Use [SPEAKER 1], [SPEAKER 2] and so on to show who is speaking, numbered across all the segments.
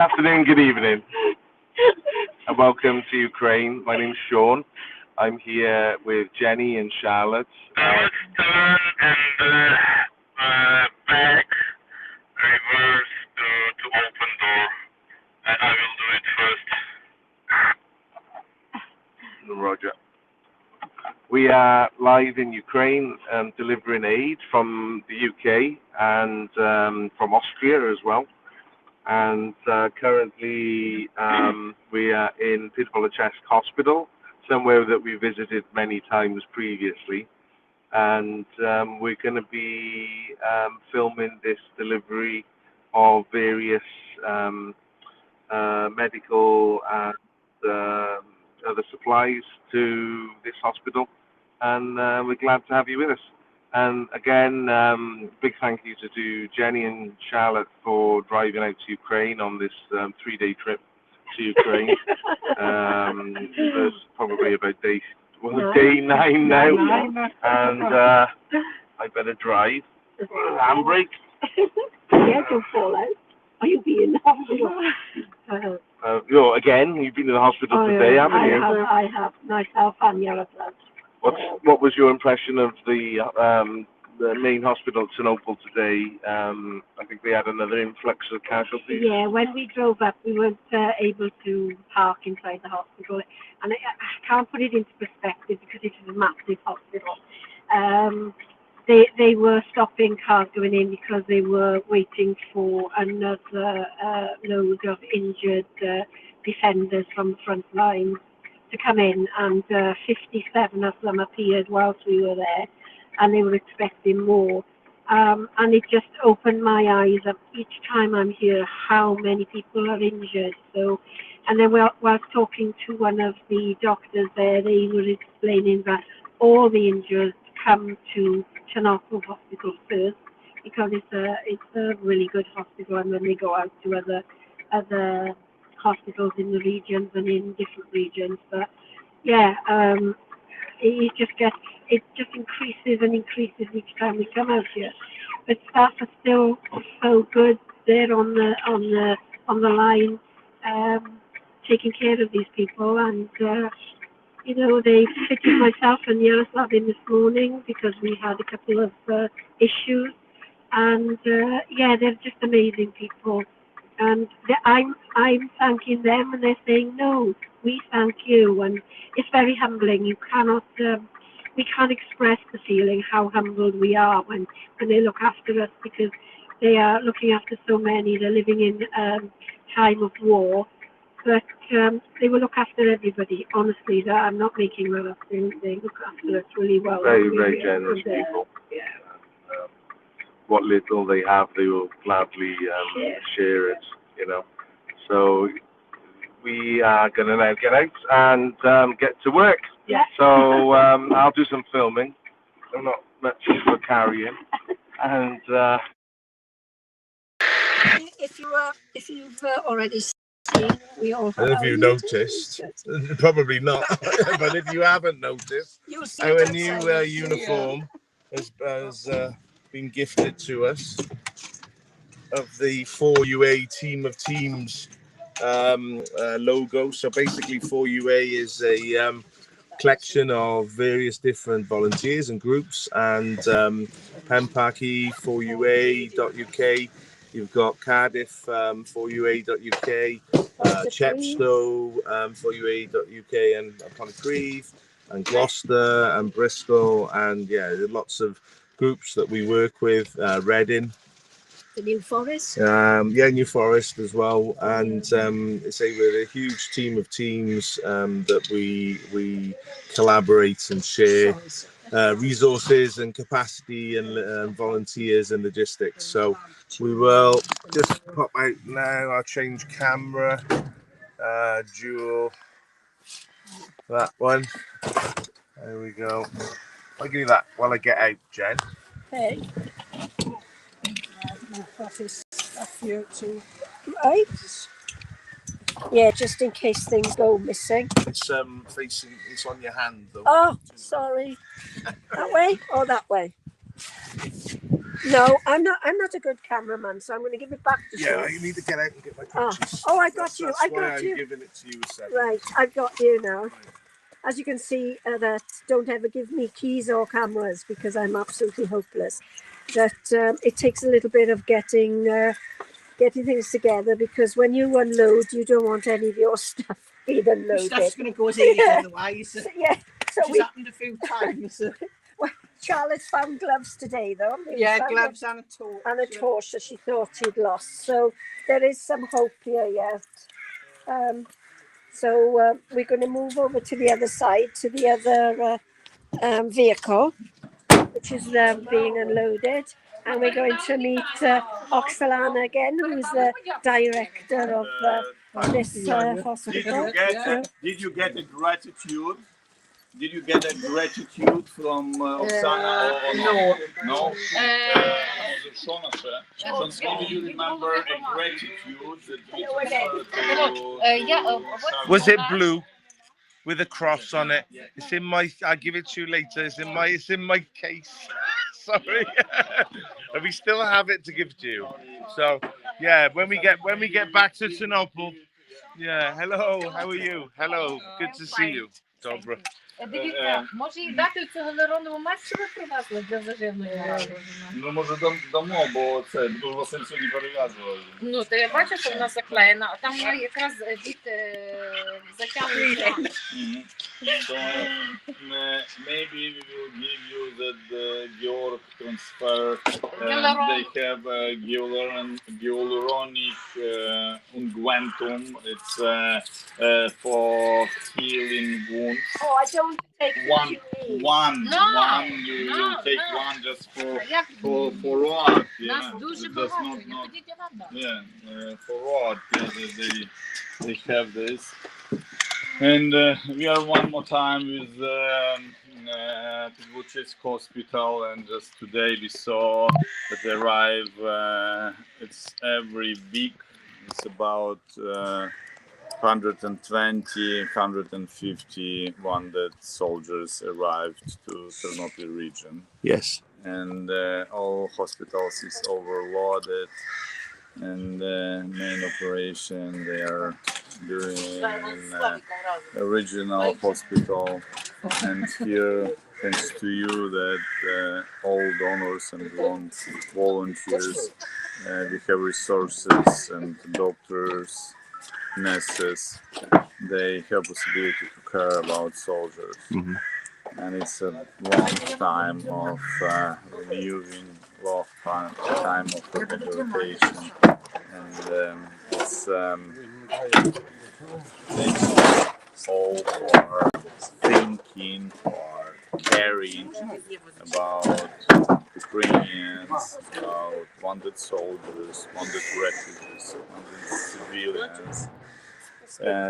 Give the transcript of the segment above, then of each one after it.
[SPEAKER 1] Afternoon, good evening, and welcome to Ukraine. My name's Sean. I'm here with Jenny and Charlotte.
[SPEAKER 2] Let's turn and back, reverse to open door, and I will do it first.
[SPEAKER 1] Roger. We are live in Ukraine, delivering aid from the UK and from Austria as well. And currently we are in Pitbull Hospital, somewhere that we visited many times previously. And we're going to be filming this delivery of various medical and other supplies to this hospital. And we're glad to have you with us. And again, big thank you to Jenny and Charlotte for driving out to Ukraine on this 3-day trip to Ukraine. It's probably about day 9 now, and I better drive. Handbrake.
[SPEAKER 3] Yeah, don't fall out. Are you being in the hospital?
[SPEAKER 1] Again, you've been in the hospital today, haven't you?
[SPEAKER 3] I have, myself and Yaroslav.
[SPEAKER 1] What was your impression of the main hospital at Ternopil today? I think they had another influx of casualties.
[SPEAKER 3] Yeah, when we drove up, we weren't able to park inside the hospital, and I can't put it into perspective because it is a massive hospital. They were stopping cars going in because they were waiting for another load of injured defenders from the front line to come in, and 57 of them appeared whilst we were there, and they were expecting more. And it just opened my eyes up each time I'm here how many people are injured. So, and then whilst talking to one of the doctors there, they were explaining that all the injured come to Ternopil Hospital first because it's a really good hospital, and then they go out to other hospitals in the regions and in different regions. But yeah, it just increases and increases each time we come out here. But staff are still so good. They're on the line, taking care of these people, and they fitted myself and Yaroslav in this morning because we had a couple of issues, and they're just amazing people. And I'm thanking them, and they're saying, no, we thank you. And it's very humbling. We can't express the feeling how humbled we are when they look after us, because they are looking after so many. They're living in time of war, but they will look after everybody. Honestly, I'm not making that up. They look after us really well.
[SPEAKER 1] Very, very generous people.
[SPEAKER 3] Yeah.
[SPEAKER 1] What little they have, they will gladly share it, So we are going to now get out and get to work.
[SPEAKER 3] Yeah.
[SPEAKER 1] So I'll do some filming. I'm not much for carrying. And
[SPEAKER 3] if you've already seen, we all have.
[SPEAKER 1] I don't know if you noticed, probably not, but if you haven't noticed, our new uniform has been gifted to us of the 4UA Team of Teams logo. So basically 4UA is a collection of various different volunteers and groups, and Penpaki 4UA.UK, you've got Cardiff 4UA.UK, Chepstow 4UA.UK, and Pontypridd, and Gloucester and Bristol, and lots of groups that we work with, Reading.
[SPEAKER 3] The New Forest?
[SPEAKER 1] New Forest as well. And say we're a huge team of teams that we collaborate and share resources and capacity and volunteers and logistics. So we will just pop out now. I'll change camera, dual, that one. There we go. I'll give you that while I get out, Jen.
[SPEAKER 3] Hey. That is a few to right. Yeah, just in case things go missing.
[SPEAKER 1] It's facing. It's on your hand though.
[SPEAKER 3] Oh, sorry. That way or that way? No, I'm not. I'm not a good cameraman, so I'm going to give it back to you.
[SPEAKER 1] Yeah, I need to get out and get my pictures.
[SPEAKER 3] Oh, I got you.
[SPEAKER 1] That's
[SPEAKER 3] I
[SPEAKER 1] why
[SPEAKER 3] got
[SPEAKER 1] I'm
[SPEAKER 3] you.
[SPEAKER 1] giving it to you, Seb.
[SPEAKER 3] Right, I've got you now. As you can see, that don't ever give me keys or cameras because I'm absolutely hopeless. That it takes a little bit of getting things together, because when you unload, you don't want any of your stuff being unloaded.
[SPEAKER 4] Stuff's going to go here otherwise.
[SPEAKER 3] Yeah, so
[SPEAKER 4] It's happened a few times.
[SPEAKER 3] well, Charlotte's found gloves today, though.
[SPEAKER 4] Yeah, gloves and a torch.
[SPEAKER 3] And a torch that she thought she'd lost. So there is some hope here yet. So we're going to move over to the other side, to the other vehicle, which is being unloaded. And we're going to meet Oxalana again, who's the director of this hospital.
[SPEAKER 5] Did you get a gratitude? Did you get a gratitude from Oksana?
[SPEAKER 4] No.
[SPEAKER 5] No? Do you remember a gratitude that
[SPEAKER 1] Was it blue with a cross on it? It's in my. I'll give it to you later. It's in my case. Sorry, and we still have it to give to you. So yeah, when we get back to Sinopol. Yeah. Hello. How are you? Hello. Good to see you. Dobra.
[SPEAKER 6] Дивіться, може і дати цю галеронову мать, що ви привезли для заживлення?
[SPEAKER 5] Ну, може, дамо, бо це дуже Василь сьогодні перев'язував.
[SPEAKER 6] Ну, то я бачу, що вона заклеєна, а там якраз від затягнення.
[SPEAKER 5] So maybe we will give you the Georg transfer. They have hyaluronic unguentum. It's for healing wounds.
[SPEAKER 3] Oh, I don't take
[SPEAKER 5] One. You will take one just for what?
[SPEAKER 6] Нас дуже багато, не ходіть надо.
[SPEAKER 5] Yeah, for what? Yeah, they have this. And we are one more time with Tbilisi Hospital, and just today we saw that they arrive. It's every week. It's about 120, 150 wounded soldiers arrived to Ternopil region.
[SPEAKER 1] Yes.
[SPEAKER 5] And all hospitals is overloaded. And main operation they are doing in original hospital. And here, thanks to you, that all donors and volunteers, we have resources and doctors, nurses. They have possibility to care about soldiers. Mm-hmm. And it's a long time of renewing, long time of rehabilitation, and it's thanks all for thinking, for caring about Ukrainians, about wounded soldiers, wounded refugees, wounded civilians.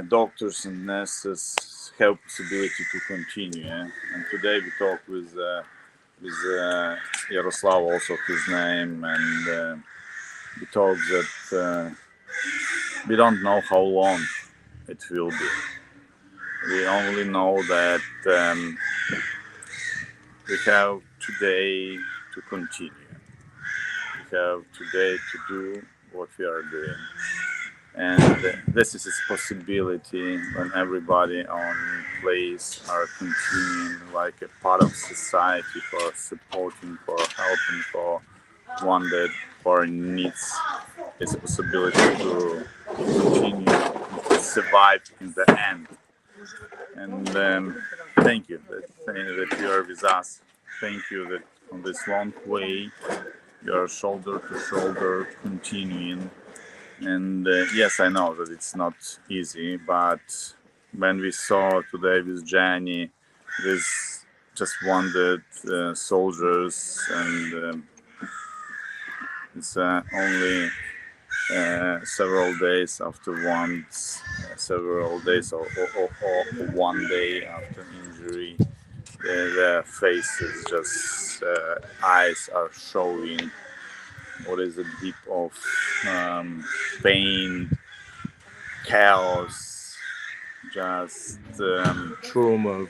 [SPEAKER 5] Doctors and nurses have possibility to continue. And today we talk with Yaroslav, also his name, and we talk that we don't know how long it will be. We only know that we have today to continue. We have today to do what we are doing. And this is its possibility when everybody on place are continuing like a part of society, for supporting, for helping, for wounded, for needs. It's a possibility to continue, to survive in the end. And thank you that you are with us. Thank you that on this long way you are shoulder to shoulder continuing. And yes, I know that it's not easy, but when we saw today with Jenny, with just wounded soldiers, and it's only several days after several days or 1 day after injury, their faces, just eyes are showing what is a deep of pain, chaos, just trauma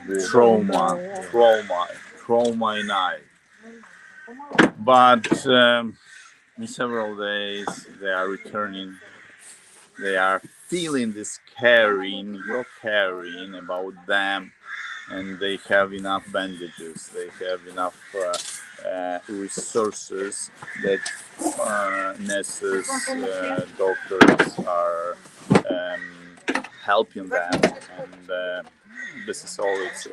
[SPEAKER 5] in eye. But in several days they are returning. They are feeling this caring, your caring about them, and they have enough bandages. They have enough resources that nurses, doctors are helping them, and this is all. It's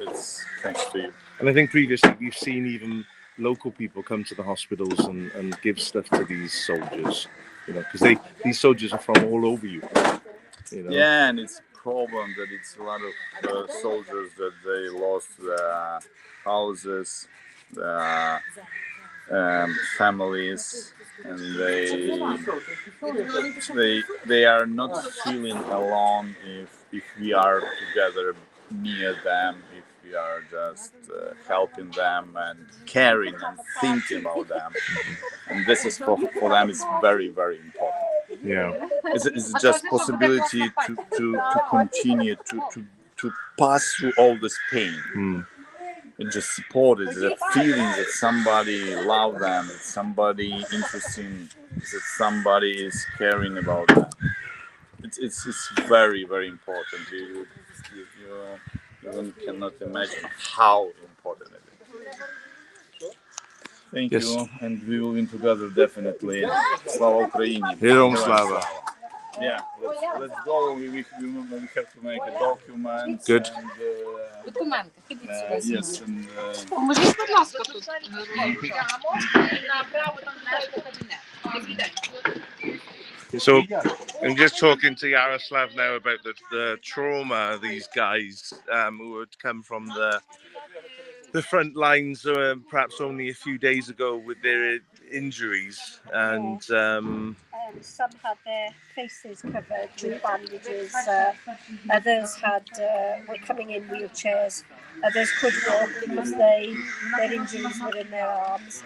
[SPEAKER 5] thanks to you.
[SPEAKER 1] And I think previously we've seen even local people come to the hospitals and give stuff to these soldiers, you know, because these soldiers are from all over Ukraine, you know.
[SPEAKER 5] Yeah, and it's a problem that it's a lot of soldiers that they lost their houses, their families, and they are not feeling alone if we are together near them, if we are just helping them and caring and thinking about them, and this is for them is very, very important.
[SPEAKER 1] Yeah.
[SPEAKER 5] It's just possibility to continue to pass through all this pain. And just support it, the feeling that somebody love them, that somebody interesting, that somebody is caring about them. It's very, very important. You even cannot imagine how important it is. Thank
[SPEAKER 1] Yes.
[SPEAKER 5] you, and we will be together definitely. Slava Ukraini.
[SPEAKER 1] Heroes Slava.
[SPEAKER 5] Yeah, let's go. We have to make a document.
[SPEAKER 1] Good.
[SPEAKER 5] And,
[SPEAKER 6] Документи, ходіть сюди.
[SPEAKER 5] yes, and
[SPEAKER 6] Поможіть, будь ласка, тут. Направо там наш кабінет. Добрий день.
[SPEAKER 1] So I'm just talking to Yaroslav now about the trauma these guys who had come from the front lines perhaps only a few days ago with their injuries, and
[SPEAKER 3] some had their faces covered with bandages, others were coming in wheelchairs, others could walk because their injuries were in their arms,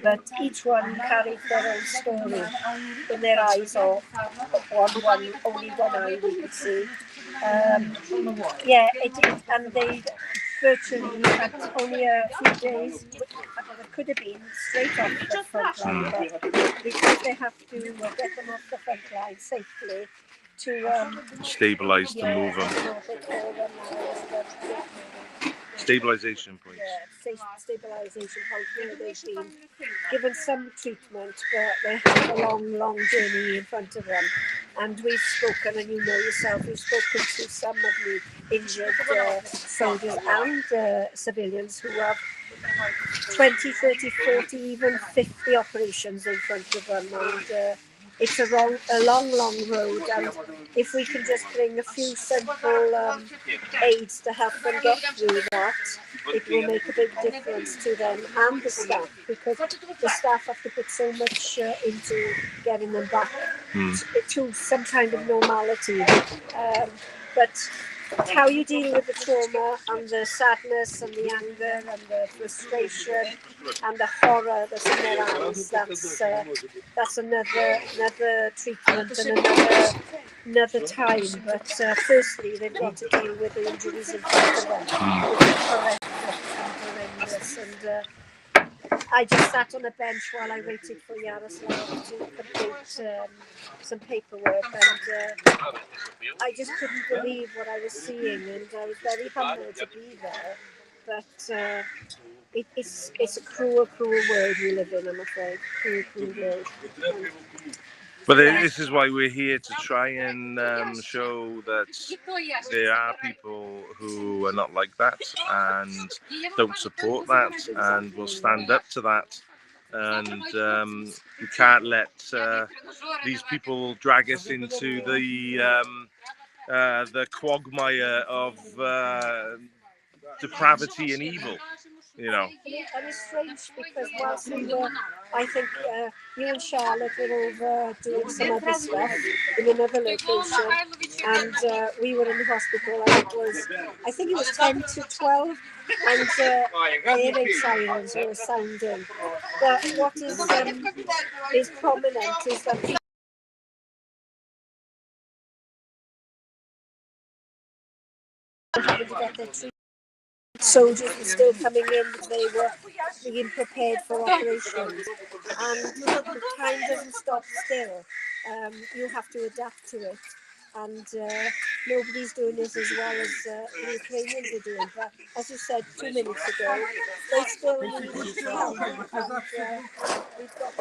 [SPEAKER 3] but each one carried their own story in their eyes, or only one eye we could see. And they virtually had only a few days. It could have been straight off the front line, but because they have to get them off the front line safely to
[SPEAKER 1] stabilize to move them. Stabilization points.
[SPEAKER 3] Yeah, stabilization points where they've been given some treatment, but they have a long journey in front of them. And we've spoken, and you know yourself, we've spoken to some of the injured soldiers and civilians who have 20, 30, 40, even 50 operations in front of them. And it's a long road, and if we can just bring a few simple aids to help them get through that, it will make a big difference to them and the staff, because the staff have to put so much into getting them back to some kind of normality. But how you deal with the trauma and the sadness and the anger and the frustration and the horror that's in their eyes, that's another treatment and another time. But firstly, they've got to deal with the injuries in front of them, which are horrendous. And I just sat on a bench while I waited for Yaroslav to complete some paperwork, and I just couldn't believe what I was seeing, and I was very humbled to be there. But it's a cruel world we live in, I'm afraid. Cruel world.
[SPEAKER 1] But this is why we're here, to try and show that there are people who are not like that and don't support that and will stand up to that. And we can't let these people drag us into the quagmire of depravity and evil, you know.
[SPEAKER 3] And it's strange because whilst we were, I think you and Charlotte were over doing some other stuff in another location, and we were in the hospital, and I think it was 10 to 12, and air raid sirens were sounding. But what is prominent is that people having to get their treatment soldiers were still coming in, they were being prepared for operations, and time doesn't stop still. You have to adapt to it, and nobody's doing this as well as the Ukrainians are doing. But as you said 2 minutes ago, they still need help, and we've got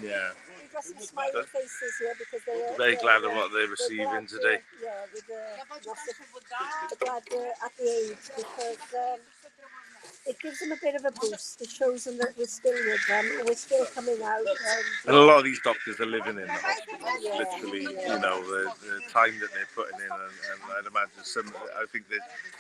[SPEAKER 1] Yeah.
[SPEAKER 3] we've got some smiling faces here because they are
[SPEAKER 1] Very glad of what they're receiving today.
[SPEAKER 3] Yeah, with the glad at the age, because it gives them a bit of a boost. It shows them that we're still with them, we're still coming out.
[SPEAKER 1] And a lot of these doctors are living in the hospitals, literally, you know, the time that they're putting in, and I'd imagine I think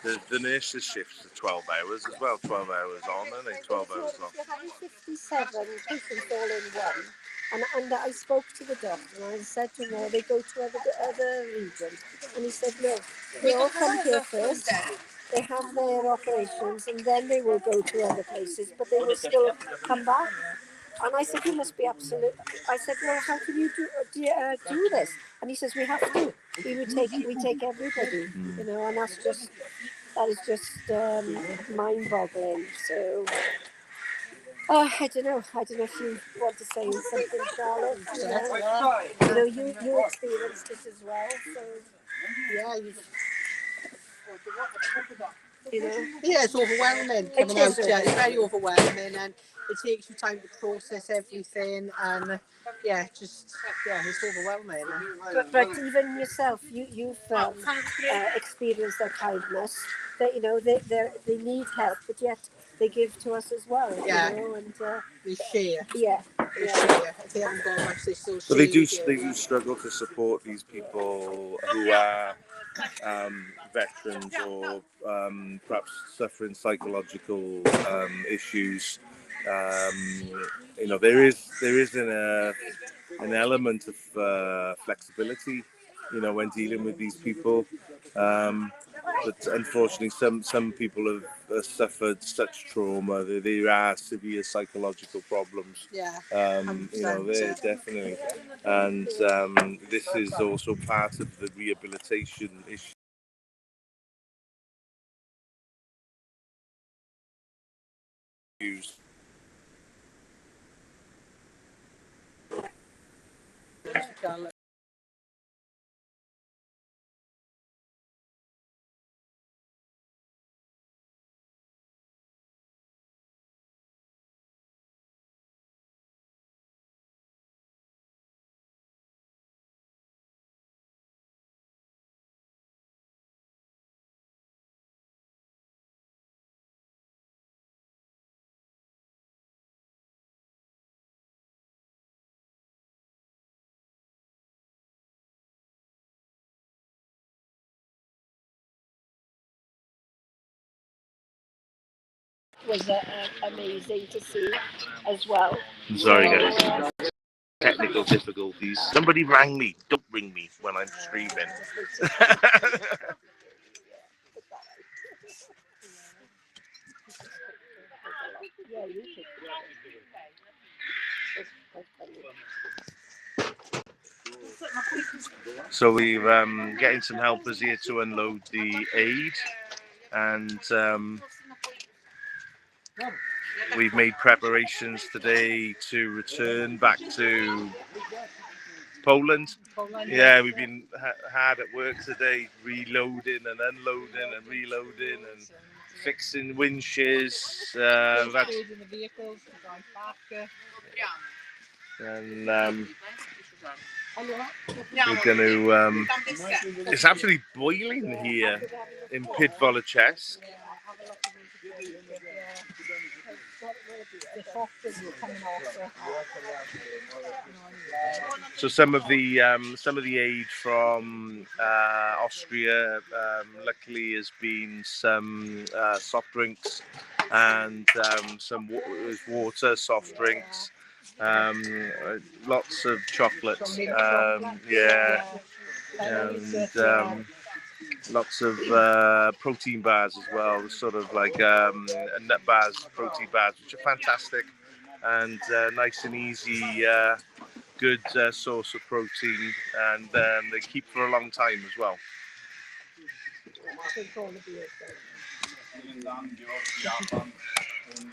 [SPEAKER 1] the nurses shifts are 12 hours as well, 12 hours on, and then 12 hours off.
[SPEAKER 3] You're having 57 patients all in one. And I spoke to the doctor and I said to him, well, they go to other regions. And he said, no, they all come here first. They have their operations and then they will go to other places, but they will still come back. And I said, you must be absolute. I said, well, how can you do this? And he says, we have to. We take everybody, you know, and that is just mind-boggling. So. I don't know. I don't know if you want to say something, Charlotte. You know, you experienced it as well. So
[SPEAKER 4] Yeah,
[SPEAKER 3] you know,
[SPEAKER 4] yeah, it's overwhelming coming out. Yeah, it's very overwhelming, and it takes you time to process everything, and it's overwhelming.
[SPEAKER 3] but even yourself, you've experienced their kindness. That you know they need help, but yet they give to us as well.
[SPEAKER 4] Yeah.
[SPEAKER 3] You know, and
[SPEAKER 4] They share.
[SPEAKER 3] yeah.
[SPEAKER 4] They share. If they haven't got much, they still share.
[SPEAKER 1] But they do struggle to support these people who are veterans or perhaps suffering psychological issues. You know, there is an element of flexibility, you know, when dealing with these people. But unfortunately, some people have suffered such trauma that there are severe psychological problems.
[SPEAKER 4] Yeah.
[SPEAKER 1] You know, there definitely, and this is also part of the rehabilitation issues.
[SPEAKER 3] Was amazing to see as well.
[SPEAKER 1] Sorry, guys. Technical difficulties. Somebody rang me. Don't ring me when I'm streaming. So we've getting some helpers here to unload the aid, and we've made preparations today to return back to Poland. Yeah, we've been hard at work today, reloading and unloading and reloading and fixing winches. And we're going to. It's absolutely boiling here in Pidvolachesk. So some of the aid from Austria, luckily, has been some soft drinks and some water, soft drinks, lots of chocolates, and lots of protein bars as well, sort of like nut bars, protein bars, which are fantastic and nice and easy, good source of protein, and they keep for a long time as well.
[SPEAKER 5] vielen Dank, Georg, Japan und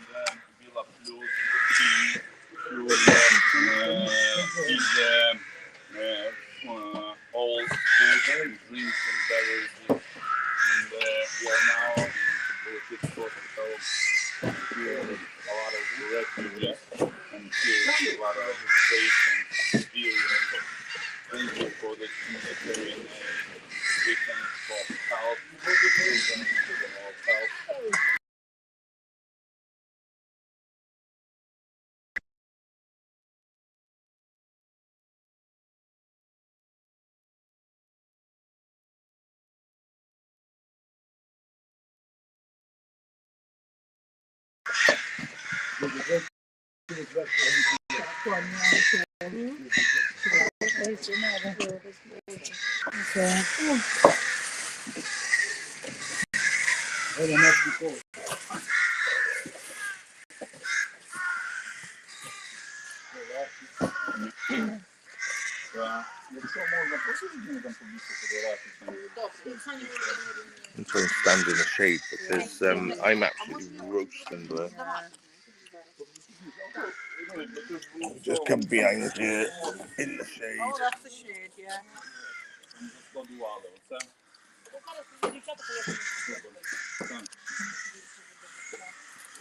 [SPEAKER 5] Villa Plus Team für diese all food and drinks and beverages. And we are now in the British hospital here with a lot of refugees and here a lot of patients experience. Thank you for the humanitarian aid. We can stop help, children of help.
[SPEAKER 1] I'm trying to stand in the shade because I'm absolutely roasting there. Just come behind here in the shade.
[SPEAKER 4] Oh, that's the shade, yeah.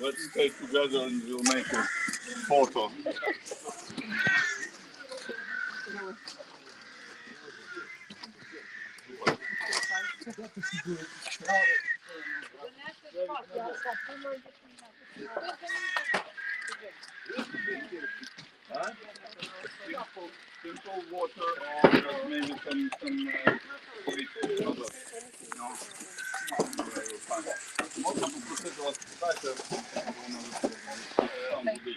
[SPEAKER 5] Let's stay together and we'll make a photo. Simple water or just maybe some sweet water. No. Можно попросить вас питати, там буде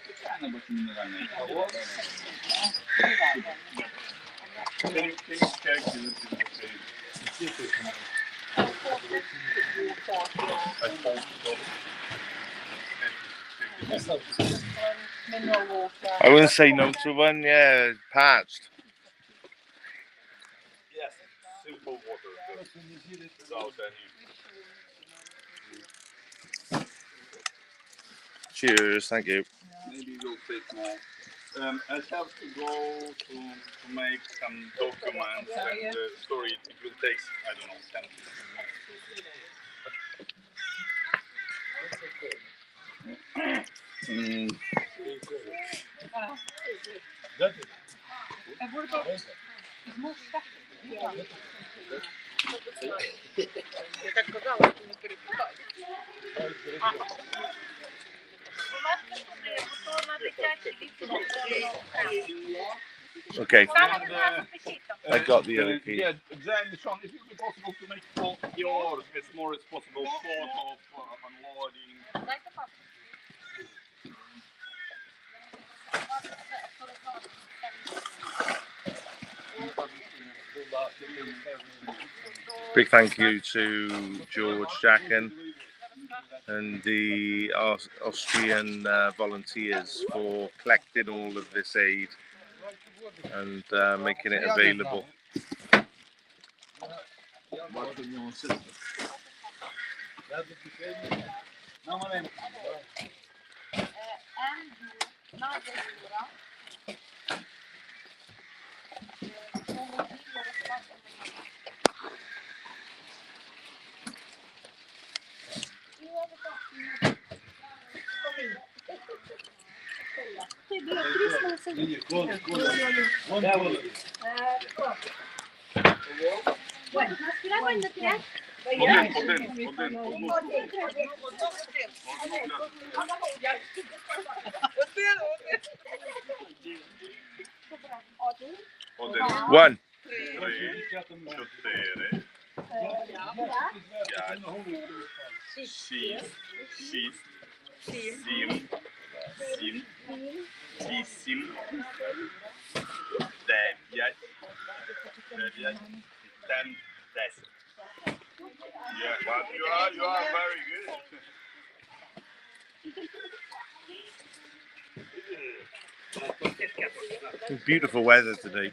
[SPEAKER 5] специально очень минеральная вода. Can you check if it is okay? I hope so.
[SPEAKER 4] Mineral water.
[SPEAKER 1] I wouldn't say no to one, yeah, parched.
[SPEAKER 5] Yes, simple water, without any.
[SPEAKER 1] Cheers, thank you.
[SPEAKER 5] Maybe we'll take more. I have to go to make some documents and sorry, it will take, I don't know, 10 minutes.
[SPEAKER 1] Okay, I got the other key.
[SPEAKER 5] Yeah, then Sean, if it would be possible to make all yours as small as possible photo of unloading.
[SPEAKER 1] Big thank you to George Jacken and the Austrian volunteers for collecting all of this aid and making it available. One.
[SPEAKER 5] 10, 10. Yeah, but you are very good.
[SPEAKER 1] Beautiful weather today.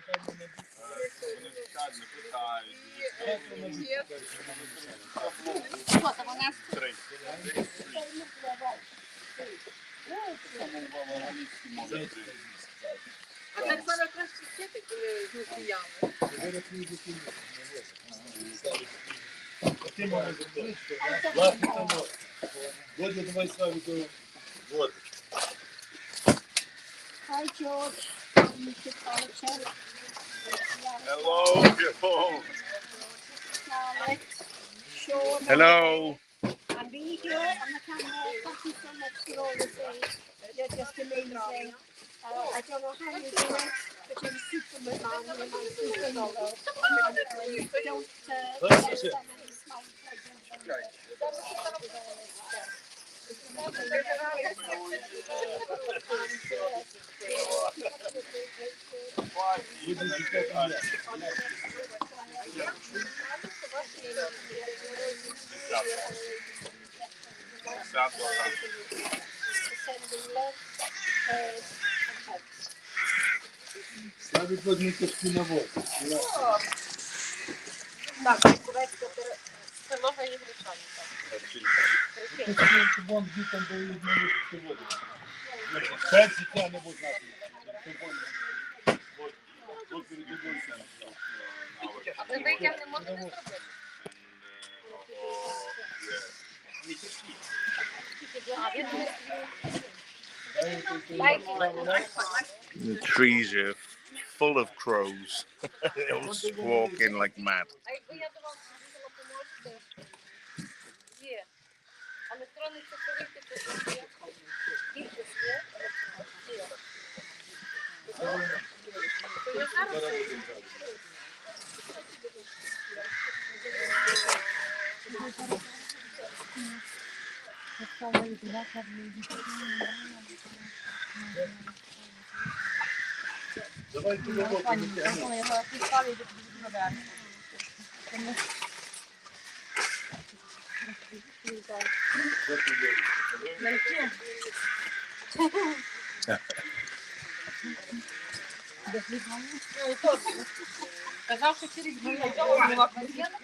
[SPEAKER 6] А так зараз краще сіти, коли жовті ями.
[SPEAKER 7] Водя, давай с вами то. Вот.
[SPEAKER 3] Hi, George.
[SPEAKER 1] Hello.
[SPEAKER 3] Sean,
[SPEAKER 1] Hello.
[SPEAKER 3] and video on the camera. Thank you so much for all the things. You're just amazing. I don't know how you do it, but you're a superman, man. You're my supermodel. And don't let so many smiles like sending love, prayers, and hugs.
[SPEAKER 7] Ставить возьми коску на воду.
[SPEAKER 6] Так, курецька столова і гречанка.
[SPEAKER 7] Вон там дають мені воду. П'ять життя не будь нас. Вот передивився.
[SPEAKER 6] А ви витяг не можете зробити?
[SPEAKER 1] The trees are full of crows. They all squawking like mad.
[SPEAKER 6] А якби я до вас хотіла помочити? Є. Електронний цифровий типу є. Кількість є. Є. То я зараз
[SPEAKER 7] Давай туди воду.
[SPEAKER 6] казав, що через день була конфета.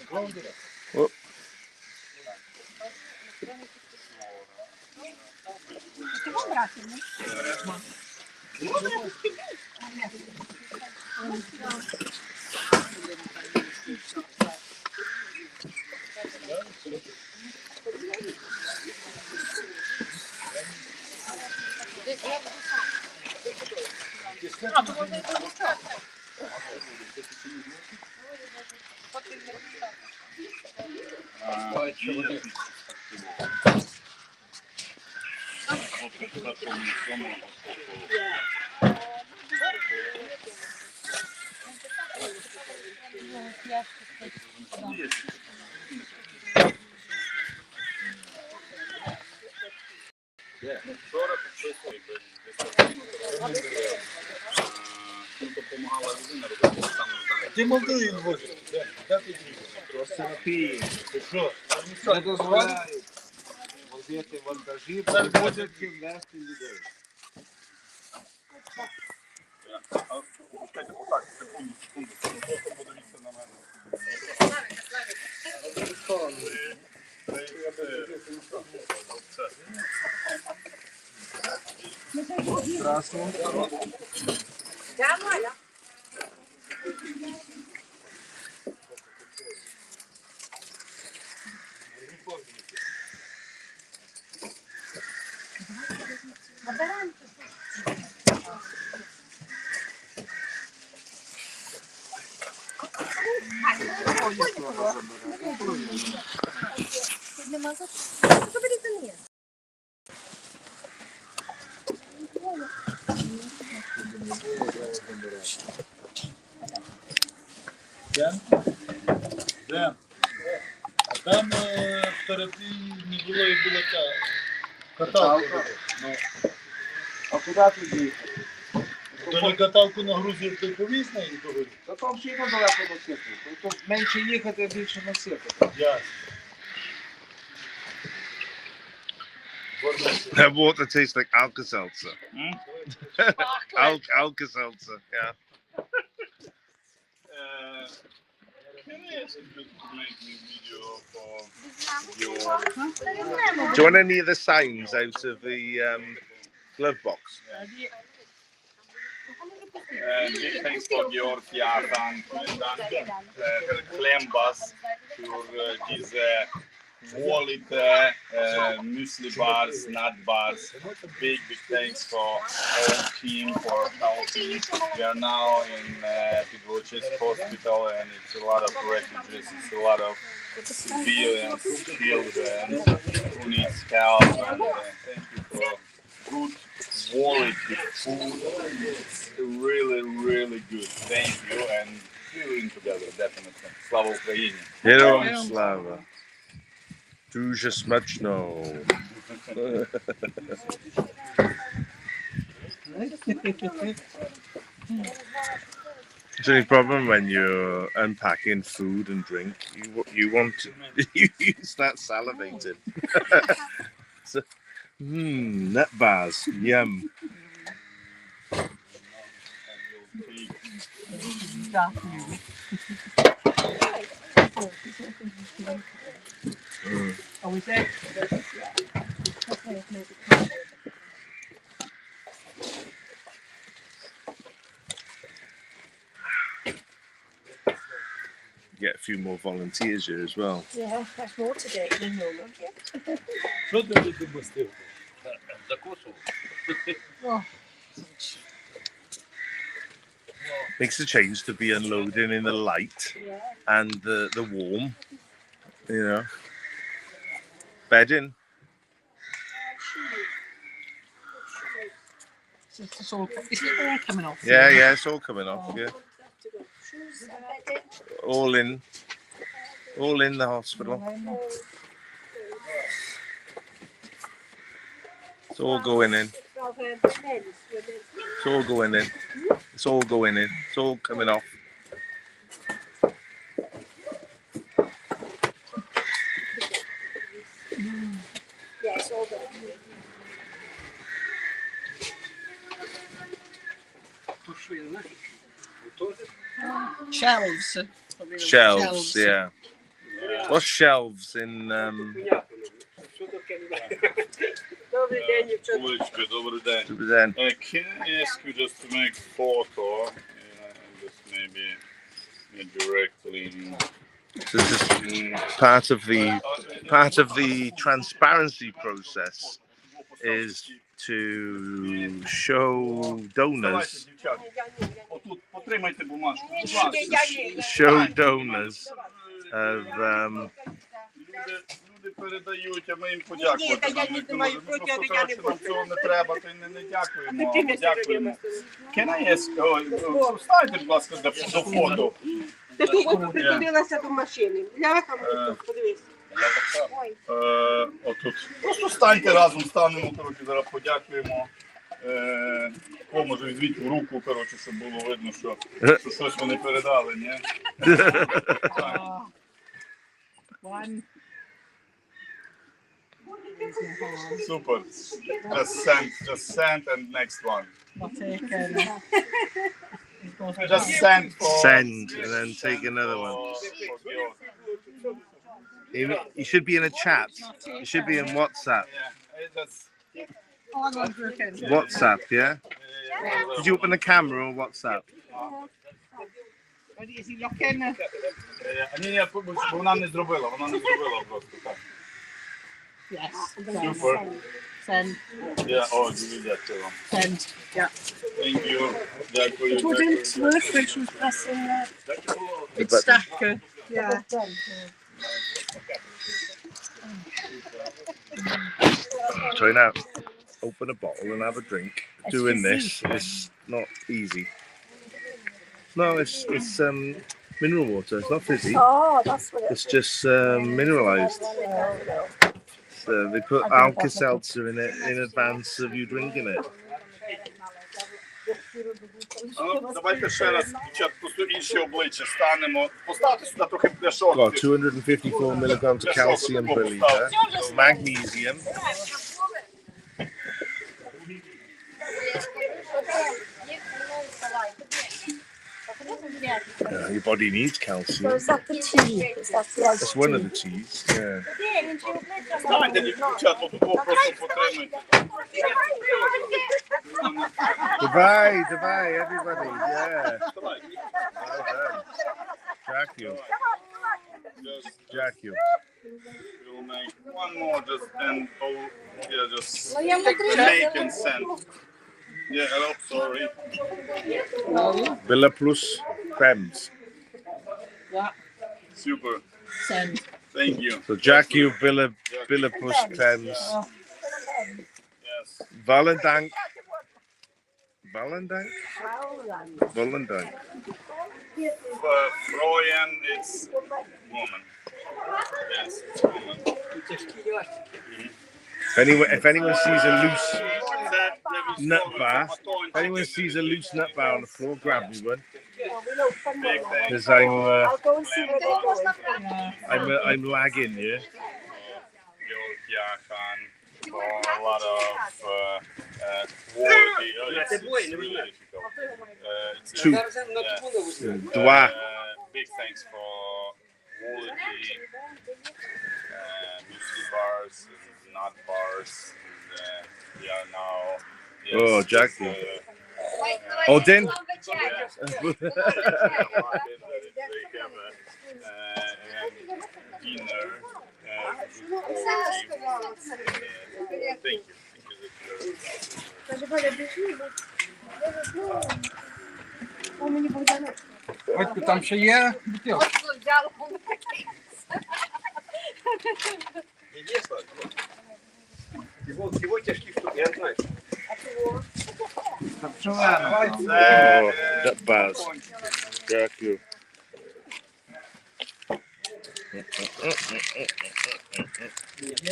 [SPEAKER 6] А, то можна і помічати.
[SPEAKER 7] Ти молодий возиш. Де ти
[SPEAKER 8] Терапії
[SPEAKER 7] Ти що?
[SPEAKER 8] не дозволяють возити вантажі, привозять і вести людей.
[SPEAKER 7] Де? А там в терапії не було і була та каталка. Ну,
[SPEAKER 8] А куди тоді?
[SPEAKER 7] то на каталку нагрузив, той повіз на її того.
[SPEAKER 8] Та там ще й далеко носити. Тобто менше їхати, більше носити.
[SPEAKER 7] Ясно.
[SPEAKER 1] That water tastes like Alka-Seltzer. Alka-Seltzer, yeah.
[SPEAKER 5] Can I ask you to make me video for your
[SPEAKER 1] Do you want any of the signs out of the glove box?
[SPEAKER 5] big thanks for Georgia and Klembas for these quality muesli bars, nut bars. Big thanks for all team for helping. We are now in Pidvochis hospital and it's a lot of refugees, it's a lot of civilians, children who needs help and thank you for good quality food. It's really good. Thank you and we're in together definitely. Slava Ukraini.
[SPEAKER 1] Героям слава. Дуже смачно. It's the only problem when you're unpacking food and drink. You want to, you start salivating. So, nut bars, yum.
[SPEAKER 4] Oh, is it?
[SPEAKER 1] Get a few more volunteers here as well.
[SPEAKER 3] Yeah, that's more today than normal.
[SPEAKER 7] Що ти допустив? Закусував?
[SPEAKER 1] Makes a change to be unloading in the light and the warm, you know. Bedding.
[SPEAKER 4] It's all coming off.
[SPEAKER 1] Yeah, it's all coming off. Yeah, all in the hospital. It's all going in. It's all going in. It's all going in. It's all coming off.
[SPEAKER 3] Yeah, it's all good.
[SPEAKER 4] Shelves.
[SPEAKER 1] Shelves, yeah. What's shelves in?
[SPEAKER 5] Уличка, добрий день.
[SPEAKER 1] Then
[SPEAKER 5] Can I ask you just to make photo? Just maybe directly.
[SPEAKER 1] so just part of the transparency process is to show donors
[SPEAKER 5] Потримайте бумажку.
[SPEAKER 1] of
[SPEAKER 5] Люди передають, а ми їм подякувати. Ми просто коротше, нам цього не треба, то й не дякуємо. Дякуємо. Can I ask, вставайте, будь ласка, до фото.
[SPEAKER 3] Ти подивилася до машини. Ляха, подивися.
[SPEAKER 5] Отут. Просто станьте разом, станемо, коротше, зараз подякуємо. Може, візьміть в руку, коротше, щоб було видно, що щось вони передали, ні?
[SPEAKER 4] One.
[SPEAKER 5] Super. Just send and next one.
[SPEAKER 4] Not taken.
[SPEAKER 5] Just send
[SPEAKER 1] send and then take another one. You should be in a chat. You should be in WhatsApp. WhatsApp, yeah? Did you open the camera or WhatsApp?
[SPEAKER 4] Is he looking?
[SPEAKER 5] Ні, вона не зробила просто так.
[SPEAKER 4] Yes.
[SPEAKER 5] Super.
[SPEAKER 4] Send.
[SPEAKER 5] Дякую вам.
[SPEAKER 4] Send. Yeah.
[SPEAKER 5] Thank you. Дякую.
[SPEAKER 3] It wouldn't work when she was pressing
[SPEAKER 4] It's stuck. Yeah.
[SPEAKER 1] Try now. Open a bottle and have a drink. Doing this is not easy. No, it's mineral water. It's not fizzy.
[SPEAKER 3] Oh, that's what
[SPEAKER 1] It's just mineralized. So they put Alka-Seltzer in it in advance of you drinking it.
[SPEAKER 5] Давайте ще раз, дівчат, просто інші обличчя станемо. Поставте сюди трохи пляшок.
[SPEAKER 1] Got 254 milligrams of calcium per liter, magnesium. Your body needs calcium.
[SPEAKER 9] So is that the tea? Is that the
[SPEAKER 1] That's one of the teas. Yeah.
[SPEAKER 5] Станьте, дівчата, тут просто потримайте.
[SPEAKER 1] Goodbye, everybody. Yeah. Well done. Jack you.
[SPEAKER 5] We'll make one more just and just make and send. Yeah, hello, sorry.
[SPEAKER 1] Villa Plus Crems.
[SPEAKER 5] Super.
[SPEAKER 4] Send.
[SPEAKER 5] Thank you.
[SPEAKER 1] So Jack you, Villa Plus Crems.
[SPEAKER 5] Yes.
[SPEAKER 1] Valentine.
[SPEAKER 5] For Florian, it's woman. Yes, it's woman.
[SPEAKER 1] If anyone sees a loose nut bar, on the floor, grab me one. Because I'm lagging, yeah.
[SPEAKER 5] For a lot of quality. It's really difficult.
[SPEAKER 1] Two.
[SPEAKER 5] Big thanks for quality, muesli bars, nut bars, and we are now. Yes,
[SPEAKER 1] Oh, Jackie. Odin.
[SPEAKER 5] Dinner. Thank you.
[SPEAKER 8] Батько, там ще є бутилка. Його тяжкі штуки, я знаю.
[SPEAKER 1] Oh, that bars. Jack you.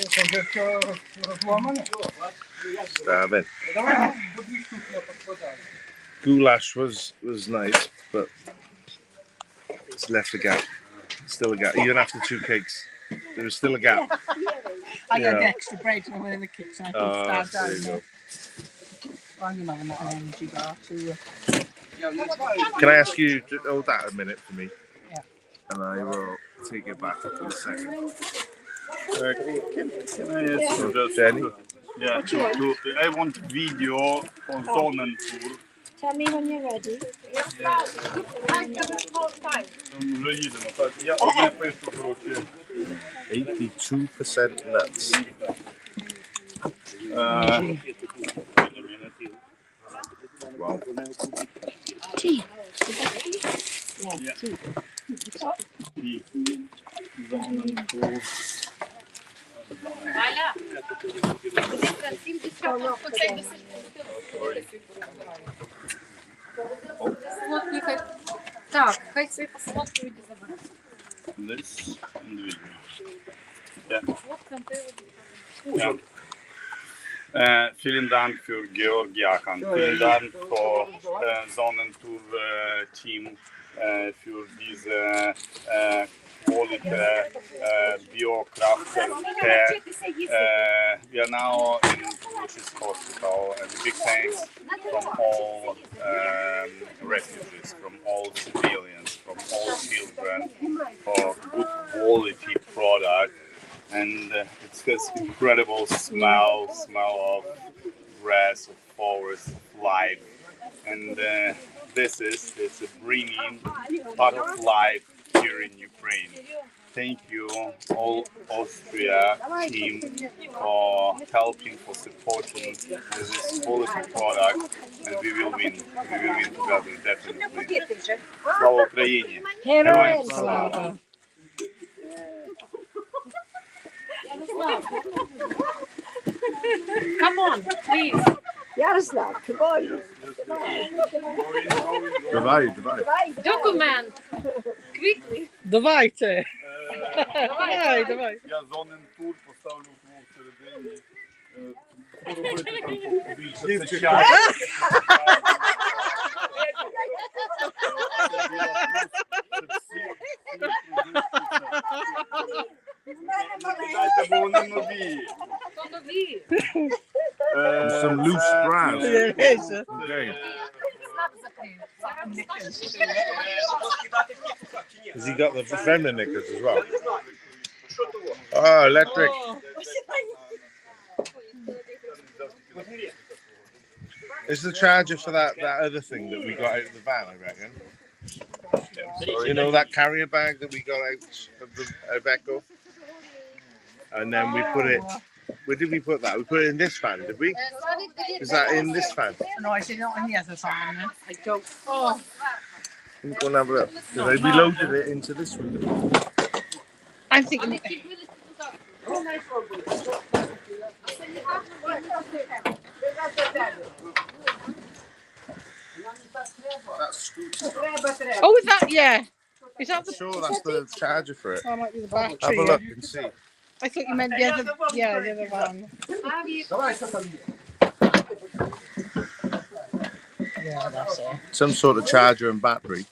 [SPEAKER 8] Це вже все розломане.
[SPEAKER 1] Starving.
[SPEAKER 8] Давай по дві штуки я покладаю.
[SPEAKER 1] Goulash was nice, but it's left a gap. Still a gap. Even after 2 cakes, there was still a gap.
[SPEAKER 4] I had
[SPEAKER 1] Yeah.
[SPEAKER 4] extra bread when I went in the kitchen. I
[SPEAKER 1] Oh,
[SPEAKER 4] could stand
[SPEAKER 1] there you
[SPEAKER 4] down
[SPEAKER 1] go.
[SPEAKER 4] there. I'm having an energy bar too.
[SPEAKER 1] Can I ask you to hold that a minute for me?
[SPEAKER 4] Yeah.
[SPEAKER 1] And I will take it back in a second.
[SPEAKER 5] Can I ask you just
[SPEAKER 1] Jenny?
[SPEAKER 5] I want video on Zonen tour.
[SPEAKER 9] Tell me when you're ready.
[SPEAKER 5] Вже їдемо. Так, я одне пишу, коротше.
[SPEAKER 1] 82% nuts. Wow.
[SPEAKER 9] Tea.
[SPEAKER 5] Yeah. Zonen tour.
[SPEAKER 6] Так, хай свої посолодкі люди заберуть.
[SPEAKER 5] This individual. Yeah. Vielen Dank für Georg Jakan. Vielen Dank für Sonnentour-Team für diese quality biokraft. We are now in Lucius Hospital, and big thanks from all refugees, from all civilians, from all children for good quality product. And it's this incredible smell of grass, of forest, of life. And it's a bringing part of life here in Ukraine. Thank you, all Austria team, for helping, for supporting this quality product, and we will win. We will win together, definitely. Слава Україні!
[SPEAKER 9] Героям
[SPEAKER 4] Slava.
[SPEAKER 6] Come on, please.
[SPEAKER 9] Ярослав, come on.
[SPEAKER 1] Давай.
[SPEAKER 6] Document. Quickly.
[SPEAKER 4] Давайте. Давай.
[SPEAKER 5] Я зонен тур поставлю всередині. Робити там побільше. Це час. Дайте, бо вони нові.
[SPEAKER 6] То нові.
[SPEAKER 1] Some loose brass.
[SPEAKER 4] There is.
[SPEAKER 1] Okay.
[SPEAKER 6] It's not
[SPEAKER 1] Has he got the feminine knickers as well? Oh, electric. Is the charger for that other thing that we got out of the van, I reckon? You know that carrier bag that we got out of the Echo? And then we put it... Where did we put that? We put it in this van, did we? Is that in this van?
[SPEAKER 4] No, I see not in the other van. I don't. Oh.
[SPEAKER 1] Go and have a look. So they reloaded it into this one.
[SPEAKER 4] I'm thinking. Oh, is that? Yeah. Is that the?
[SPEAKER 1] Sure, that's the charger for it.
[SPEAKER 4] That might be the battery.
[SPEAKER 1] Have a look and see.
[SPEAKER 4] I thought you meant the other. Yeah, the other one. Yeah, that's it.
[SPEAKER 1] Some sort of charger and battery.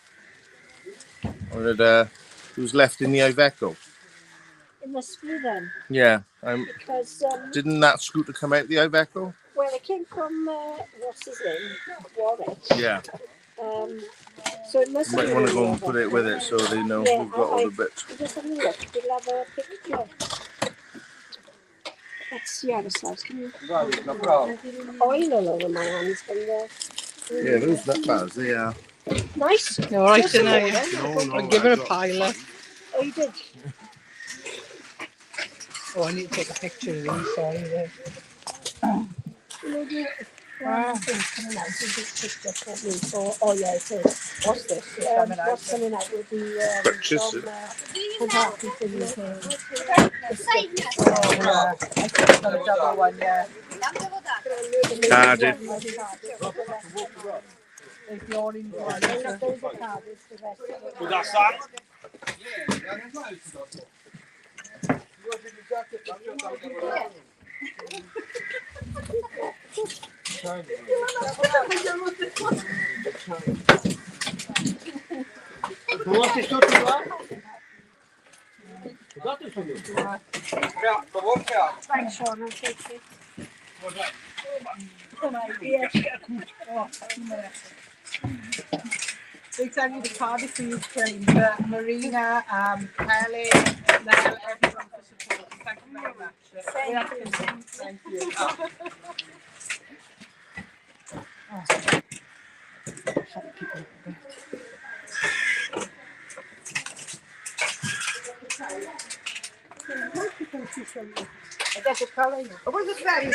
[SPEAKER 1] Or it was left in the Iveco.
[SPEAKER 9] It must be then.
[SPEAKER 1] Yeah.
[SPEAKER 9] Because,
[SPEAKER 1] didn't that scooter come out the Iveco?
[SPEAKER 9] well, it came from, what's his name? Warwick.
[SPEAKER 1] Yeah.
[SPEAKER 9] So it must
[SPEAKER 1] You might
[SPEAKER 9] be
[SPEAKER 1] want to go
[SPEAKER 9] in
[SPEAKER 1] and
[SPEAKER 9] the
[SPEAKER 1] put it with it so they know
[SPEAKER 9] Yeah,
[SPEAKER 1] we've got all the bits.
[SPEAKER 9] Just have a look. We'll have a picture. That's Yaroslav's. Can you? Oil all over my hands from the.
[SPEAKER 1] Yeah, those nut bars, they are.
[SPEAKER 9] Nice.
[SPEAKER 4] All right, tonight.
[SPEAKER 1] No,
[SPEAKER 4] I'll give her a pilot.
[SPEAKER 9] Oh, you did?
[SPEAKER 4] Oh, I need to take a picture of these. Sorry. There.
[SPEAKER 9] You know, things coming out. You just picked up for me. So, oh, yeah, it is.
[SPEAKER 4] What's this?
[SPEAKER 9] What's coming out will be
[SPEAKER 1] Pictures.
[SPEAKER 9] from Happy Things.
[SPEAKER 4] Oh, yeah. I think it's got a double one, yeah.
[SPEAKER 1] Cardiff.
[SPEAKER 4] It's the orange one.
[SPEAKER 9] Those are Cardiff, the rest of
[SPEAKER 8] Would that sound?
[SPEAKER 9] Thanks, Sean. I'll take it.
[SPEAKER 4] They tell you the Cardiff for Ukraine, but Marina, Kelly, Nell, everyone for support. Thank you very much. Thank you.
[SPEAKER 9] I got the color.
[SPEAKER 4] What was it very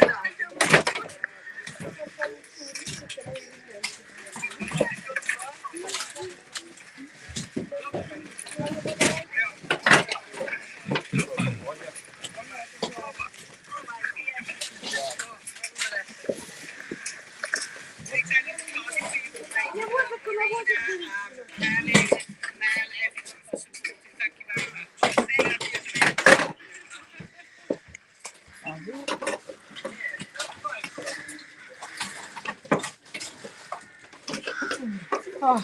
[SPEAKER 4] Oh.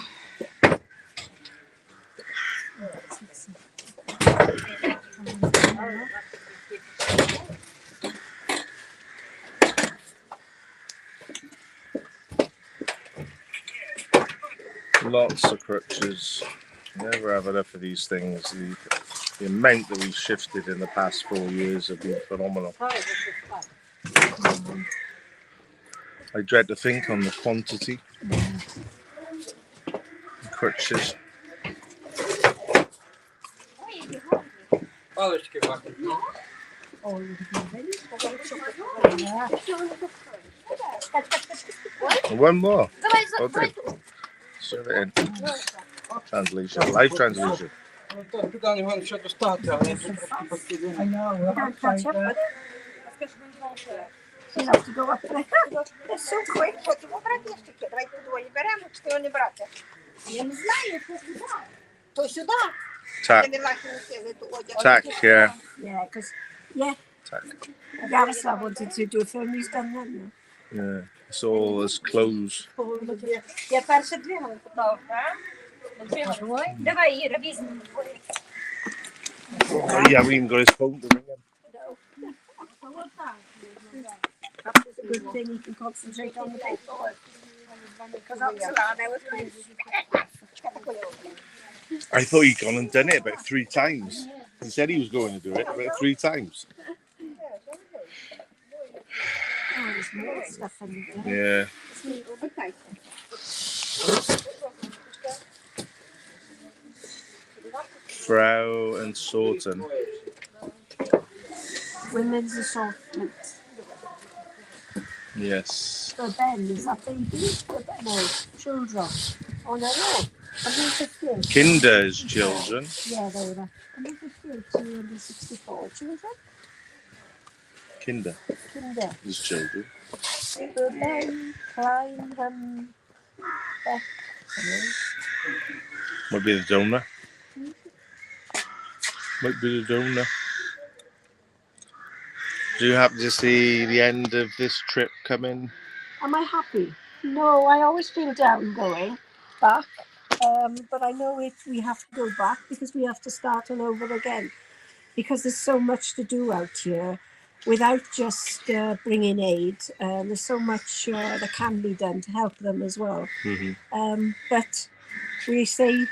[SPEAKER 1] Lots of crutches. Never have enough of these things. The amount that we've shifted in the past 4 years have been phenomenal. I dread to think on the quantity. Crutches. One more. Okay. Shove it in. Translation. Live translation.
[SPEAKER 4] I know.
[SPEAKER 9] Can't catch up with it. She'll have to go up there. It's so quick.
[SPEAKER 1] Tack. Tack, yeah.
[SPEAKER 9] Yeah, because, yeah,
[SPEAKER 1] Tack.
[SPEAKER 9] Yaroslav wanted to do a film. He's done that now.
[SPEAKER 1] Yeah. It's all as clothes.
[SPEAKER 6] Я перше двигала, добре? Давай, Іра, візьми.
[SPEAKER 1] Oh, yeah, we even got his phone to ring him.
[SPEAKER 9] It's a good thing he can concentrate on the paperwork.
[SPEAKER 1] I thought he'd gone and done it about 3 times. He said he was going to do it about 3 times.
[SPEAKER 9] Oh, there's more stuff in there.
[SPEAKER 1] Yeah. Frau and Sorten.
[SPEAKER 9] Women's assortment.
[SPEAKER 1] Yes.
[SPEAKER 9] So Ben, is that baby? No, children. Oh no. 158.
[SPEAKER 1] Kinder's children.
[SPEAKER 9] Yeah, they were. 158, 264 children.
[SPEAKER 1] Kinder. His children.
[SPEAKER 9] So Ben, Klein, Beck.
[SPEAKER 1] Might be the donor. Might be the donor. Do you happen to see the end of this trip coming?
[SPEAKER 9] Am I happy? No, I always feel down going back. But I know we have to go back because we have to start all over again. Because there's so much to do out here without just bringing aid. There's so much that can be done to help them as well. But we say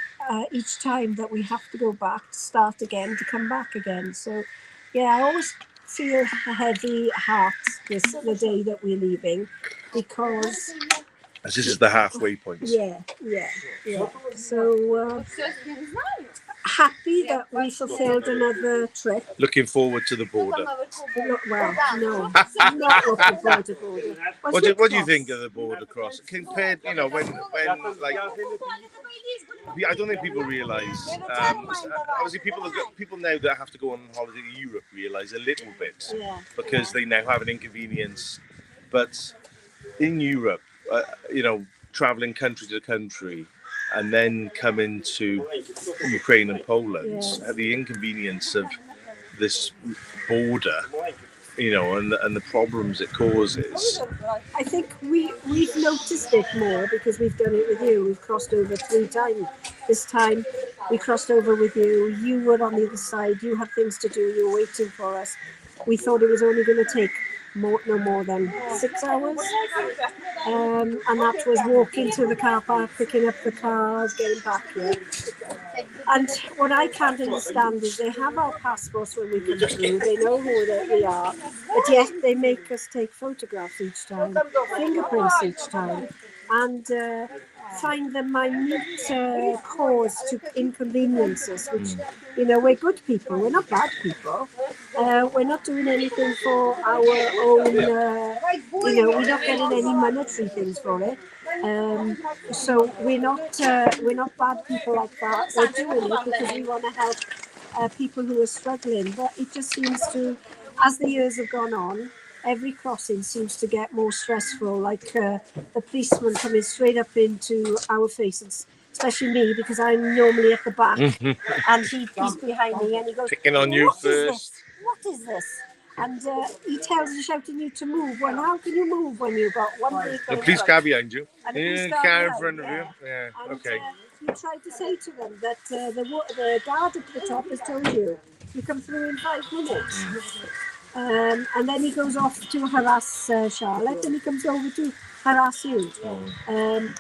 [SPEAKER 9] each time that we have to go back, to start again, to come back again. So, yeah, I always feel a heavy heart the day that we're leaving because...
[SPEAKER 1] As this is the halfway point.
[SPEAKER 9] Yeah. So, happy that we fulfilled another trip.
[SPEAKER 1] Looking forward to the border.
[SPEAKER 9] Well, no, not looking forward to the border.
[SPEAKER 1] What do you think of the border cross compared? You know, when like I don't think people realise. Obviously, people now that have to go on holiday to Europe realise a little bit because they now have an inconvenience. But in Europe, you know, travelling country to country. And then coming to Ukraine and Poland at the inconvenience of this border, you know, and the problems it causes.
[SPEAKER 9] I think we've noticed it more because we've done it with you. We've crossed over 3 times. This time we crossed over with you. You were on the other side. You had things to do. You were waiting for us. We thought it was only going to take no more than 6 hours. And that was walking to the car park, picking up the cars, getting back here. And what I can't understand is they have our passports when we come through, they know who we are, but yet they make us take photographs each time, fingerprints each time, and find the minute cause to inconveniences, which, you know, we're good people, we're not bad people. We're not doing anything for our own, you know, we're not getting any monetary things for it. So we're not bad people like that. We're doing it because we want to help people who are struggling. But it just seems to, as the years have gone on, every crossing seems to get more stressful. Like the policeman coming straight up into our faces, especially me because I'm normally at the back, and he's behind me, and he goes,
[SPEAKER 1] "Picking on you first.
[SPEAKER 9] What is this? And he tells you, shouting you to move. Well, how can you move when you've got one vehicle?
[SPEAKER 1] The police car behind you.
[SPEAKER 9] And the police
[SPEAKER 1] car in front of you. Yeah.
[SPEAKER 9] And,
[SPEAKER 1] Okay.
[SPEAKER 9] you tried to say to them that the guard at the top has told you come through in 5 minutes. And then he goes off to harass Charlotte, and he comes over to harass you. And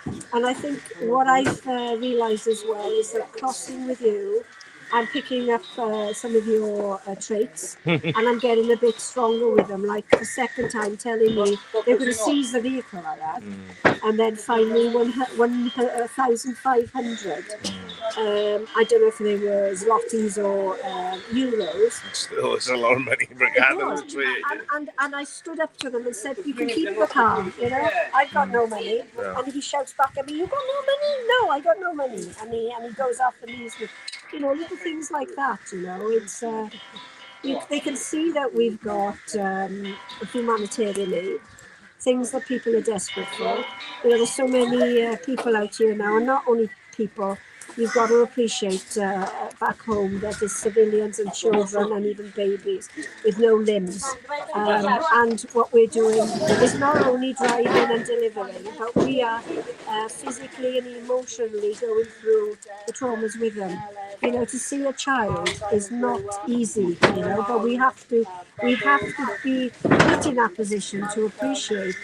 [SPEAKER 9] I think what I've realised as well is that crossing with you, I'm picking up some of your traits, and I'm getting a bit stronger with them. Like the second time, telling me they're going to seize the vehicle I had, and then finally 1,500. I don't know if they were zlotys or euros.
[SPEAKER 1] Still, it's a lot of money, regardless of trade.
[SPEAKER 9] And I stood up to them and said, "You can keep the car. You know, I've got no money." Yeah. And he shouts back at me, "You got no money?" "No, I got no money." And he goes after me with, you know, little things like that. You know, it's they can see that we've got humanitarian aid, things that people are desperate for. You know, there's so many people out here now, and not only people. You've got to appreciate back home that there's civilians and children and even babies with no limbs. And what we're doing is not only driving and delivering, but we are physically and emotionally going through the traumas with them. you know, to see a child is not easy, you know, but we have to be put in that position to appreciate,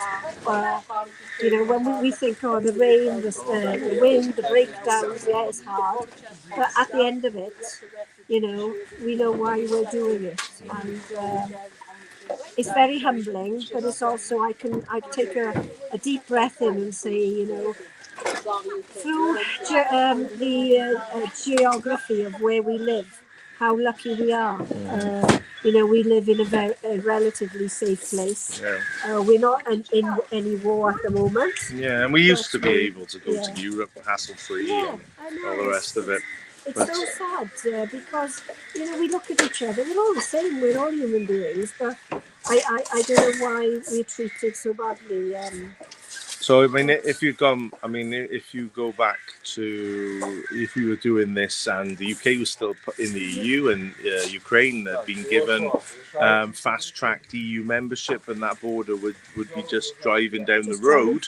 [SPEAKER 9] you know, when we think, oh, the rain, the wind, the breakdowns, yeah, it's hard, but at the end of it, you know, we know why we're doing it, and it's very humbling, but it's also I take a deep breath in and say, you know, through the geography of where we live, how lucky we are. You know, we live in a relatively safe place.
[SPEAKER 1] Yeah.
[SPEAKER 9] We're not in any war at the moment.
[SPEAKER 1] Yeah, and we used to be
[SPEAKER 9] we-
[SPEAKER 1] able to go
[SPEAKER 9] yeah.
[SPEAKER 1] to Europe hassle-free
[SPEAKER 9] Yeah,
[SPEAKER 1] and
[SPEAKER 9] I know.
[SPEAKER 1] all the rest of it.
[SPEAKER 9] It's
[SPEAKER 1] But
[SPEAKER 9] so sad because, you know, we look at each other, we're all the same, we're all human beings, but I don't know why we're treated so badly.
[SPEAKER 1] so I mean, if you go back to if you were doing this and the UK was still in the EU and Ukraine had been given fast-tracked EU membership and that border would be just driving down the road,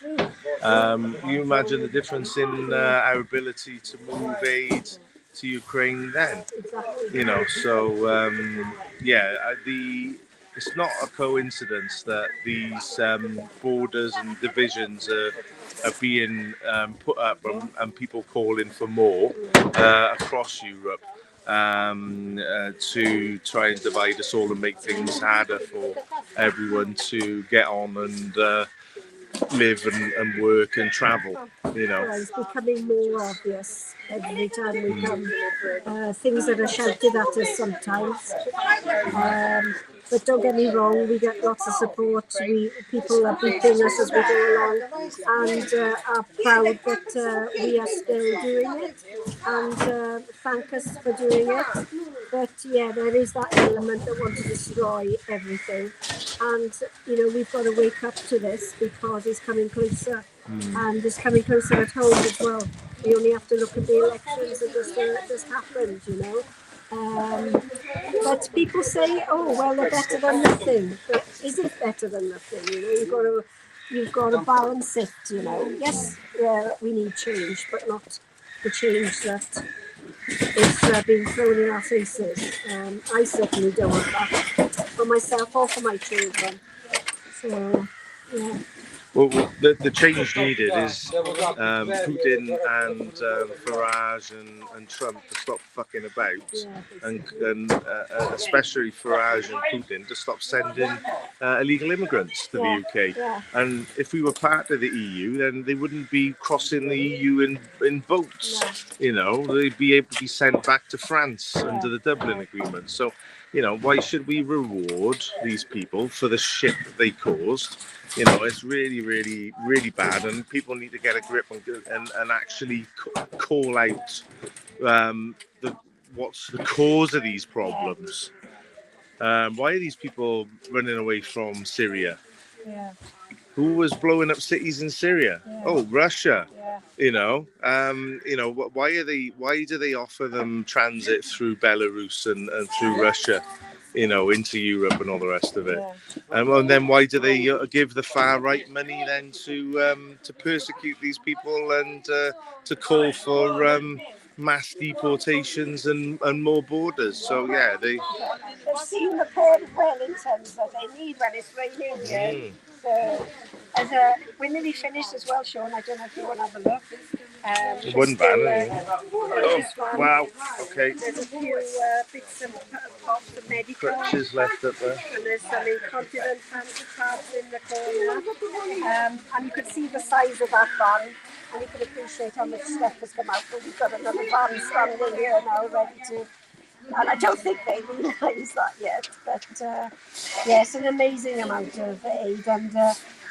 [SPEAKER 1] you imagine the difference in our ability to move aid to Ukraine then. You know, so it's not a coincidence that these borders and divisions are being put up and people calling for more across Europe to try and divide us all and make things harder for everyone to get on and live and work and travel, you know.
[SPEAKER 9] It's becoming more obvious every time we come. Things that are shouted at us sometimes. But don't get me wrong, we get lots of support. People are beating us as we go along and are proud that we are still doing it and thank us for doing it. But yeah, there is that element that want to destroy everything. And, you know, we've got to wake up to this because it's coming closer. And it's coming closer at home as well. We only have to look at the elections that just happened, you know. But people say, oh, well, they're better than nothing. But is it better than nothing? You know, you've got to balance it, you know. Yes, we need change, but not the change that is being thrown in our faces. I certainly don't want that for myself or for my children. So, yeah.
[SPEAKER 1] Well, the change needed is Putin and Farage and Trump to stop fucking about, and especially Farage and Putin to stop sending illegal immigrants to the UK.
[SPEAKER 9] Yeah.
[SPEAKER 1] And if we were part of the EU, then they wouldn't be crossing the EU in boats. You know, they'd be able to be sent back to France under the Dublin Agreement. So, you know, why should we reward these people for the shit that they caused? You know, it's really, really, really bad, and people need to get a grip and actually call out what's the cause of these problems. Why are these people running away from Syria?
[SPEAKER 9] Yeah.
[SPEAKER 1] Who was blowing up cities in Syria?
[SPEAKER 9] Yeah.
[SPEAKER 1] Oh, Russia.
[SPEAKER 9] Yeah.
[SPEAKER 1] You know, why do they offer them transit through Belarus and through Russia, you know, into Europe and all the rest of it? And then why do they give the far right money then to persecute these people and to call for mass deportations and more borders? So yeah,
[SPEAKER 9] they've seen the pair of Wellingtons that they need when it's raining here. So we're nearly finished as well, Sean. I don't know if you want to have a look.
[SPEAKER 1] One van. Wow. Okay.
[SPEAKER 9] There's a few bits and bobs of medical.
[SPEAKER 1] Crutches left up there.
[SPEAKER 9] And there's some incontinent pads in the corner. And you could see the size of that van. And you can appreciate how much stuff has come out. But we've got another van standing here now ready to... And I don't think they realise that yet. But it's an amazing amount of aid. And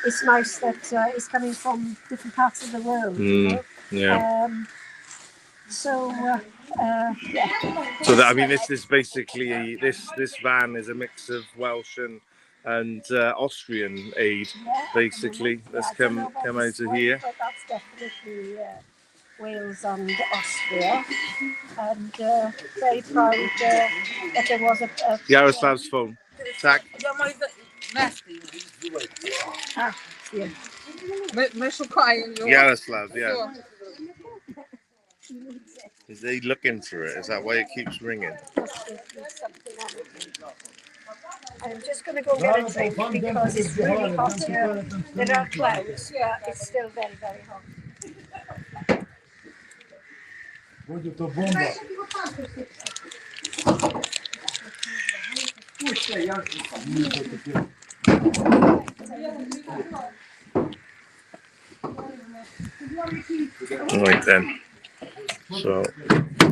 [SPEAKER 9] it's nice that it's coming from different parts of the world. You know?
[SPEAKER 1] Yeah.
[SPEAKER 9] So
[SPEAKER 1] that, I mean, this is basically this van is a mix of Welsh and Austrian aid, basically. That's come out of here.
[SPEAKER 9] But that's definitely Wales and Austria, and very proud that there was a
[SPEAKER 1] Yaroslav's phone. Tak.
[SPEAKER 9] Yeah.
[SPEAKER 4] My szukаю.
[SPEAKER 1] Yaroslav, yeah. Is he looking for it? Is that why it keeps ringing?
[SPEAKER 9] I'm just going to go get a drink because it's really hot here. There are clouds. Yeah, it's still very, very hot.
[SPEAKER 7] Буде то бомба.
[SPEAKER 1] Right then. So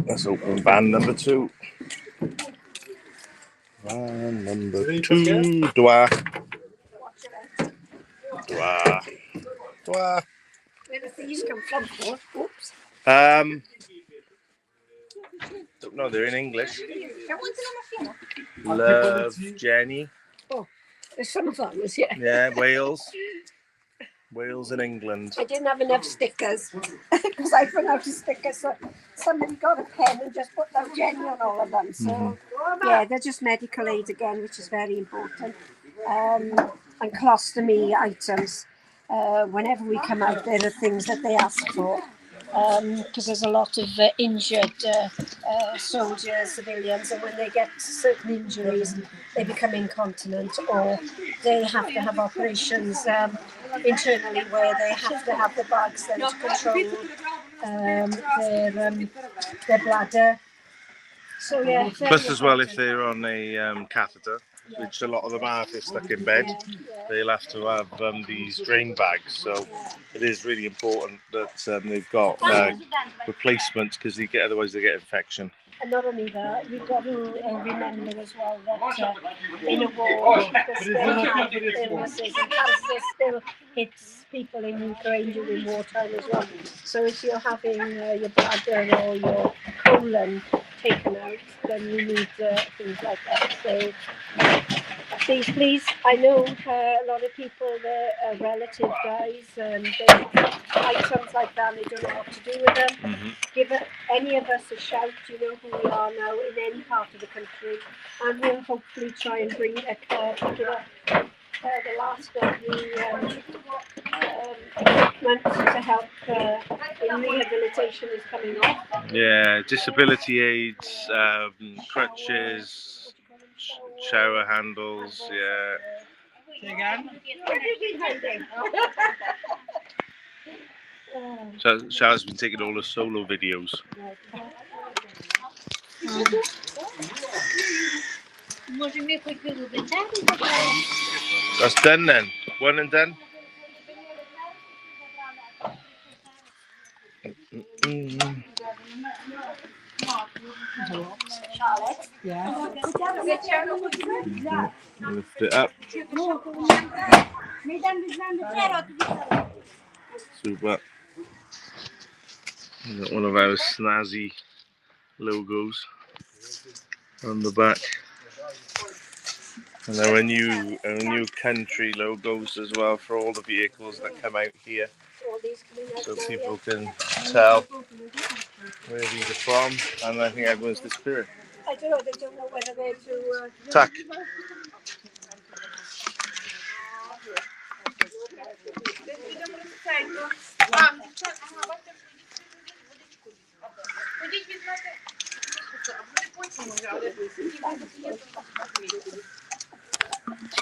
[SPEAKER 1] let's open van number 2. Van number 2. Dwa.
[SPEAKER 9] Where do these come from? Oops.
[SPEAKER 1] Don't know, they're in English. Love, Jenny.
[SPEAKER 9] Oh, there's some of those, yeah.
[SPEAKER 1] Yeah, Wales. Wales and England.
[SPEAKER 9] I didn't have enough stickers because I've run out of stickers. So somebody got a pen and just put that Jenny on all of them. So yeah, they're just medical aid again, which is very important. And colostomy items. Whenever we come out, there are things that they ask for. Because there's a lot of injured soldiers, civilians, and when they get certain injuries, they become incontinent, or they have to have operations internally where they have to have the bags then to control their bladder. So yeah.
[SPEAKER 1] Plus, as well, if they're on a catheter, which a lot of them are if they're stuck in bed, they'll have to have these drain bags. So it is really important that they've got replacements because otherwise they get infection.
[SPEAKER 9] And not only that, we've got to remember as well that in a war, there's still illnesses and cancer still hits people in Ukraine during wartime as well. So if you're having your bladder or your colon taken out, then you need things like that. So please, I know a lot of people, their relative dies and they have items like that and they don't know what to do with them. Give any of us a shout, you know who we are now in any part of the country, and we'll hopefully try and bring pick it up. The last of the equipment to help in rehabilitation is coming off.
[SPEAKER 1] Yeah, disability aids, crutches, shower handles, yeah. Shara's been taking all the solo videos. That's done then. One and done.
[SPEAKER 4] Charlotte? Yeah.
[SPEAKER 1] Lift it up. Super. We've got one of our snazzy logos on the back. And there are new country logos as well for all the vehicles that come out here, so people can tell where these are from. And I think everyone's disappearing.
[SPEAKER 9] I don't know. They don't know whether they're to
[SPEAKER 1] Tack.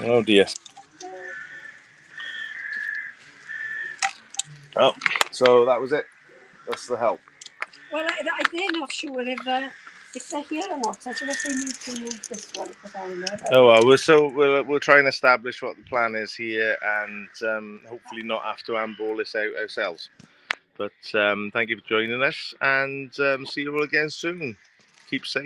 [SPEAKER 1] Oh dear. Oh, so that was it. That's the help.
[SPEAKER 9] Well, they're not sure if they're here or not. I don't know if they need to move this one.
[SPEAKER 1] Oh well, we'll try and establish what the plan is here, and hopefully not have to handball this out ourselves. But thank you for joining us, and see you all again soon. Keep safe.